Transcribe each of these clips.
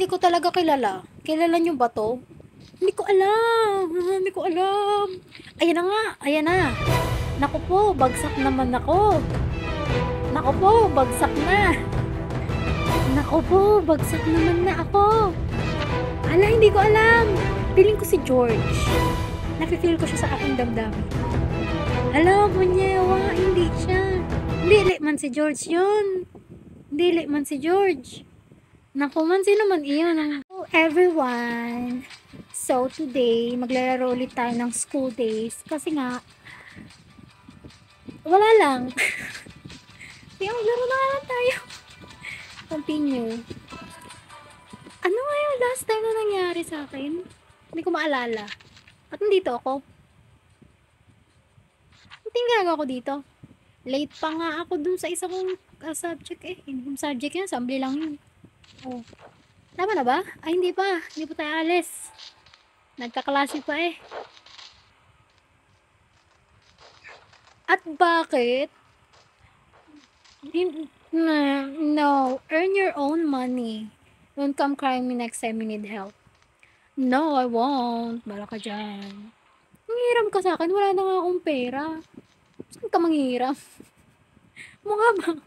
Hindi ko talaga kilala. Kilala niyo ba 'to? Hindi ko alam. Hindi ko alam. Ayan na nga, ayan na. Naku po, bagsak naman ako. Naku po, bagsak na. Naku po, bagsak naman na ako. Hala, hindi ko alam. Feeling ko si George. Nafe-feel ko siya sa aking damdamin. Hala, bunyewa, hindi siya. Hindi man si George yun. Hindi man si George. Naku man, sino man iyon? Hello everyone. So today, maglalaro ulit tayo ng school days. Kasi nga, wala lang. Kaya maglaro na lang tayo. Continue. Ano nga yung last time na nangyari sa akin? Hindi ko maalala. At nandito ako. Ang tingnan ako dito. Late pa nga ako dun sa isang subject eh. Yung subject yan, assembly lang yun. Oh. Tama na ba? Ay, hindi pa. Hindi pa tayo alis. Nagkaklase pa eh. At bakit? No. Earn your own money. Don't come crying me next time you need help. No, I won't. Bala ka dyan. Manghiram ka sa akin. Wala na nga akong pera. Saan ka manghiram? Mukha ba?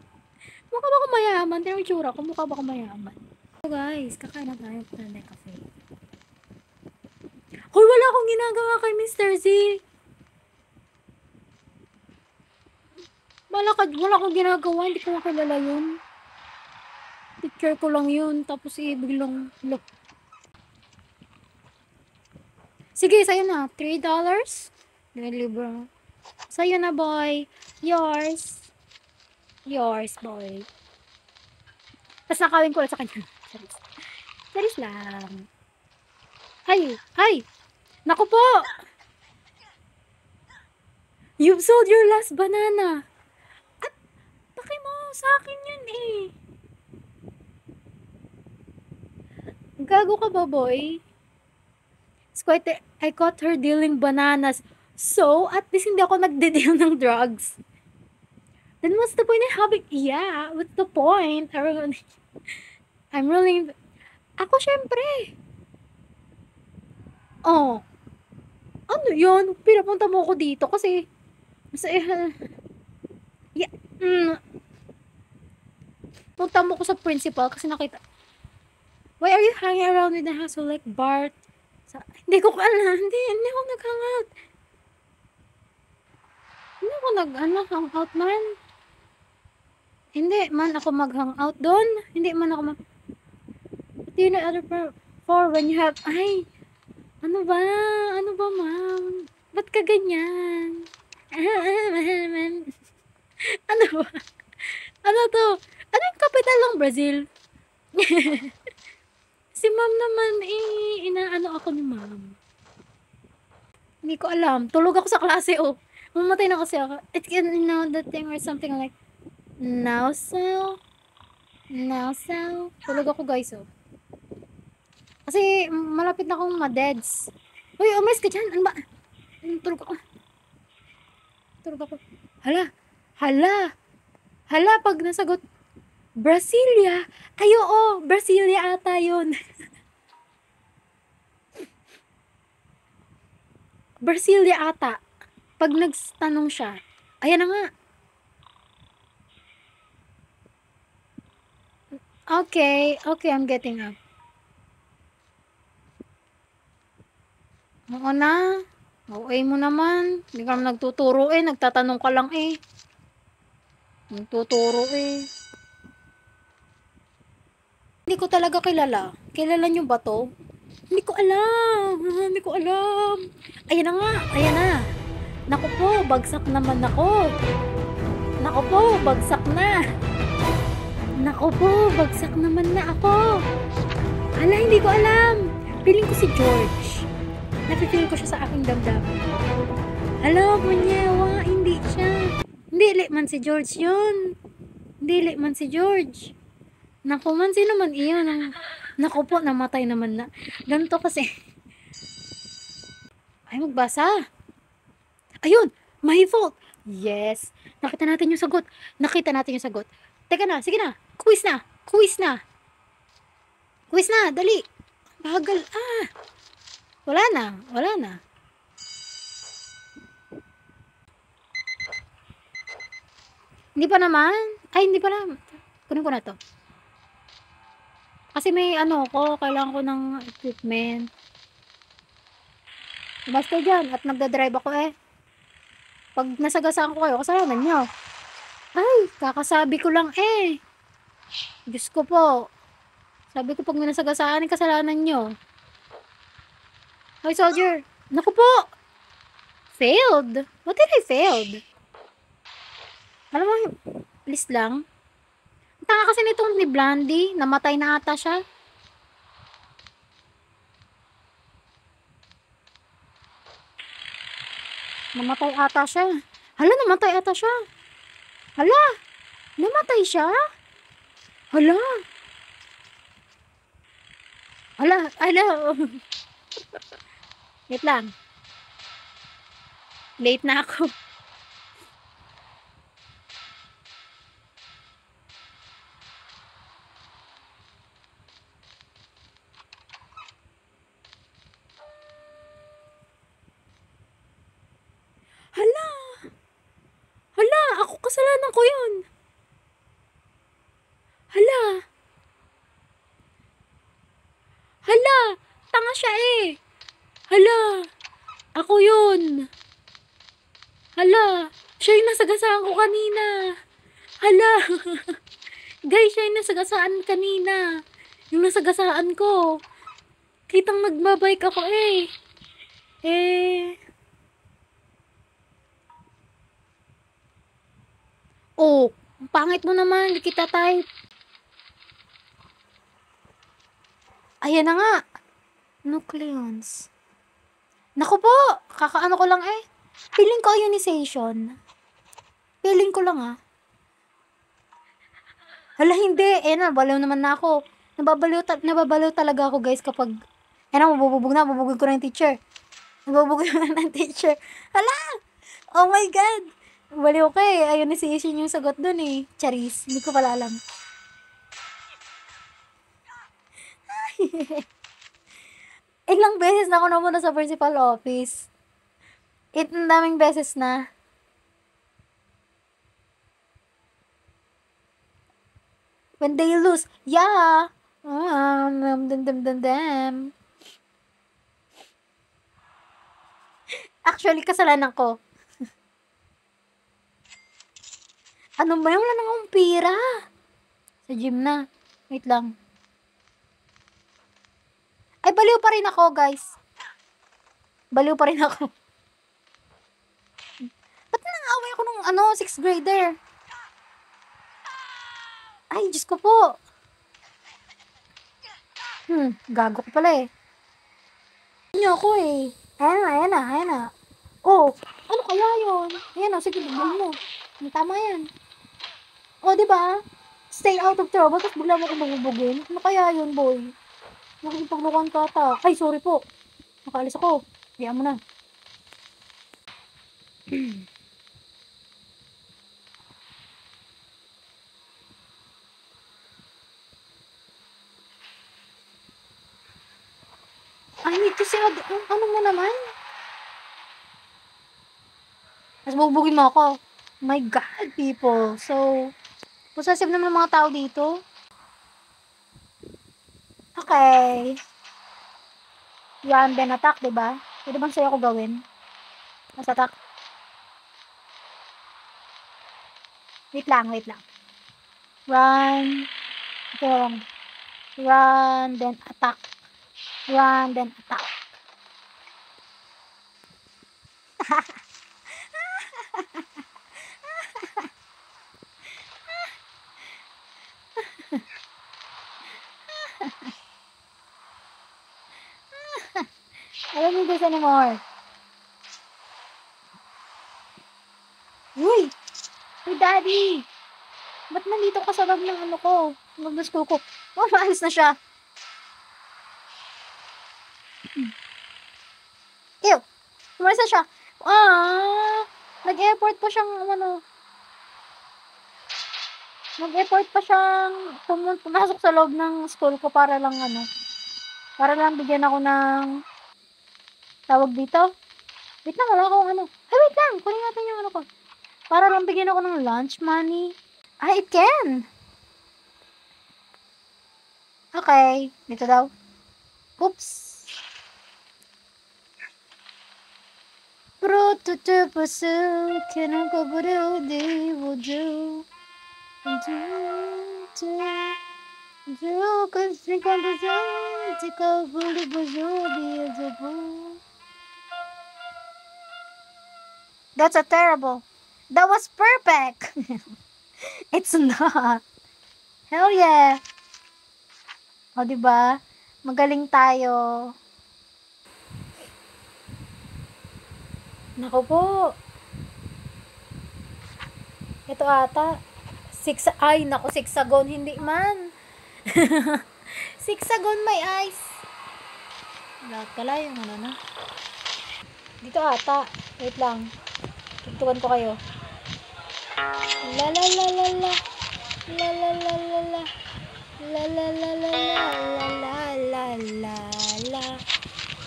Mukha ba ako mayaman? Tingnan yung tsura ko. Mukha ba ako mayaman? So guys, kakain na tayo ng cafe. Hoy, wala akong ginagawa kay Mr. Z. Wala akong ginagawa. Hindi ko makilala yun. Picture ko lang yun. Tapos biglang look. Sige, sa'yo na. $3? Libro. Sa'yo na, boy. Yours. Yours, boy. Tapos nakawin ko lang sa kanya. Charis lang. Hay! Naku po! You've sold your last banana. At, paki mo sa akin yun eh. Gago ka ba, boy? I caught her dealing bananas. So, at least hindi ako nagde-deal ng drugs. Then what's the point in having... Yeah, what's the point? I'm really... Ako, syempre. Oh. Ano yun? Pinapunta mo ako dito kasi... Yeah. Punta mo ko sa principal kasi nakita... Why are you hanging around with the hassle like Bart? Hindi ko alam. Hindi ako nag-hangout. Hindi ako nag-hangout man. Hindi man ako mag-hangout doon. Hindi man ako What do you know other for when you have... Ay! Ano ba? Ano ba, ma'am? Ba't ka ganyan? Ano ba? Ano to? Ano yung capital ng Brazil? Si ma'am naman inaano ako ni ma'am. Hindi ko alam. Tulog ako sa klase, oh. Mamatay na kasi ako. It's the thing or something like now so. Tulog ako, guys, oh. Kasi malapit na akong ma-deads. Uy, umalis ka dyan. Ano ba? Tulog ako. Hala, pag nasagot Brasilia. Ay, oo, Brasilia ata yun. Brasilia ata. Pag nagtanong siya. Ayan na nga. Okay, I'm getting up. Oo na. Okay mo naman. Hindi ka naman nagtuturo eh. Nagtatanong ka lang eh. Nagtuturo eh. Hindi ko talaga kilala. Kilala niyo ba 'to? Hindi ko alam. Ayan na nga. Ayan na. Naku po, bagsak naman ako. Naku po, bagsak na. Naku po, bagsak naman na ako. Hala, hindi ko alam. Feeling ko si George. Nafe-feel ko siya sa aking damdamin. Hala, bunyewa, hindi siya. Hindi man si George yun. Hindi man si George. Naku man, sino man iyon? Naku po, namatay naman na. Ganito kasi. Ay, magbasa. Ayun, my fault. Yes. Nakita natin yung sagot. Teka na, sige na. Quiz na. Pawis na, dali. Bagal. Wala na, wala na. Hindi pa naman. Ay, hindi pa naman. Kunin ko na to. Kasi may ano ko, kailangan ko ng equipment. Basta dyan, at nagdadrive ako eh. Pag nasagasaan ko kayo, kasalanan nyo. Ay, kakasabi ko lang eh. Diyos ko po. Sabi ko pag may nasagasaan, kasalanan nyo. Hoy, soldier. Naku po. Failed. What did I failed? Alam mo, please lang. Ang tanga kasi nitong ni Blandy. Namatay na ata siya. Namatay ata siya. Hala, namatay ata siya. Hala, namatay siya. Hala. Hala, hala. Wait lang. Late na ako. Hala. Hala, ako kasalanan ko yun. Hala. Hala, tanga siya eh. Hala, ako yun. Hala, siya yung nasagasaan ko kanina. Hala. Guys, siya yung nasagasaan kanina. Yung nasagasaan ko. Kitang nagbabike ako eh. Oh, ang pangit mo naman. Hindi kita type. Ayan na nga. Nucleons. Naku po, kakaano ko lang eh. Feeling ko ionization. Feeling ko lang ah. Hala, hindi. Nababaliw naman na ako. Nababaliw talaga ako guys kapag mabububog ko na yung teacher. Nabubog na ng teacher. Hala! Oh my God! Baliw ka eh. Ionization yung sagot dun eh. Charis. Hindi ko pala alam. Ilang beses na ako namunta sa principal office. Ang daming beses na. When they lose, yeah. Actually, kasalanan ko. Ano ba yung wala nang akong pira? Sa gym na. Wait lang. Ay, baliw pa rin ako, guys. Baliw pa rin ako. Ba't nang-away ako nung 6th grader? Ay, Diyos ko po. Gago ko pala eh. Niyo ako eh. Ayan na. Oh, ano kaya yun? Ayan o, sige, bigyan mo. Tama yan. Oh, diba? Stay out of trouble, tapos bigla mo kong bubugin. Ano kaya yun, boy? Nakikipaglukan ka ata. Ay, sorry po. Nakaalis ako. Kaya mo na. I need to see ano mo naman? Mas bubugin mo ako. My God, people. So, possessive naman ng mga tao dito. Okay. Yan, then attack, diba? Pwede bang sa'yo ko gawin? Mas attack. Wait lang. Run. Ito lang. Run, then attack. Run, then attack. I don't need this anymore. Uy! Uy, Daddy! Ba't nandito ka sa loob ng ano ko? Loob ng school ko. Oh, maalis na siya. Ew! Umalis na siya. Nag-effort pa siyang ano. Nag-effort pa siyang pumasok sa loob ng school ko para lang para lang bigyan ako ng tawag dito. Wait lang, wala akong Ay, wait lang, kunin natin yung ko. Para lang bigyan ako ng lunch money. Ah, it can. Okay, dito daw. Oops. Bruto puso, kinakaburo di wudu. That's a terrible. That was perfect. It's not. Hell yeah. O, diba? Magaling tayo. Naku po. Ito ata. Naku, sixagon. Hindi man. Sixagon may ice. Lahat pala yung na. Dito ata. Wait lang. Tutukan ko kayo. La la la la la. La la la la la. La la la la la la la la la.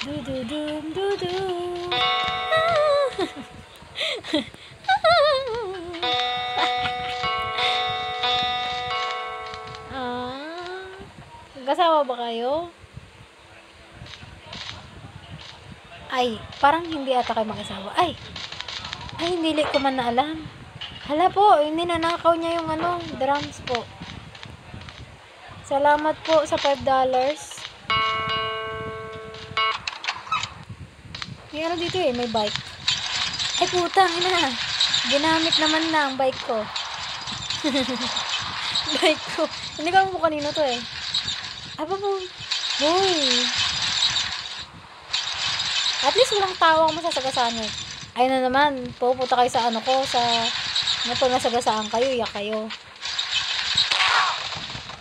Du du du du du. Kasama ba kayo? Ay, parang hindi ata kayo mag-asawa. Ay, hindi ko man na alam. Hala po, ninanakaw niya yung drums po. Salamat po sa $5. May dito may bike. Ay, putang ina. Ginamit naman na ang bike ko. Bike ko. Hindi ko mo kanino to Aba po. Hoy. At least walang tao ang masasagasaan Ayun na naman. Pupunta kayo sa sa pag nasagasaan kayo, iyak kayo.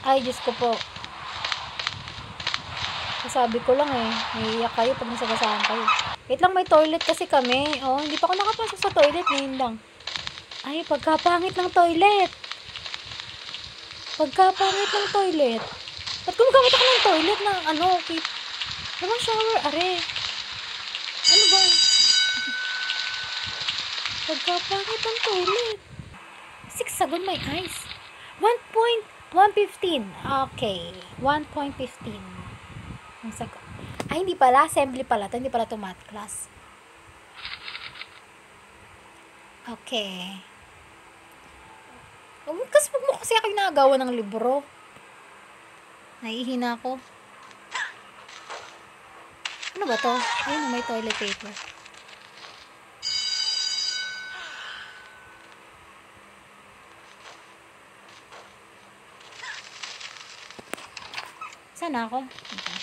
Ay, Diyos ko po. Sabi ko lang naiiyak kayo pag nasagasaan kayo. Wait lang, may toilet kasi kami. Oh, hindi pa ako nakapasok sa toilet. Ngayon lang. Ay, pagkapangit ng toilet. Pagkapangit ng toilet. Ba't gumagamit ako ng toilet ng Naman shower, are. Ano ba? Pagkapangit ng toilet. Sixagon may ice. 1.15. Okay. 1.15. Ay, hindi pala. Assembly pala. Hindi pala ito math class. Okay. Kasi pag mo kasi ako nagawa ng libro. Nahihina ako. Ano ba to? Ayun, may toilet paper. Saan ako? Okay.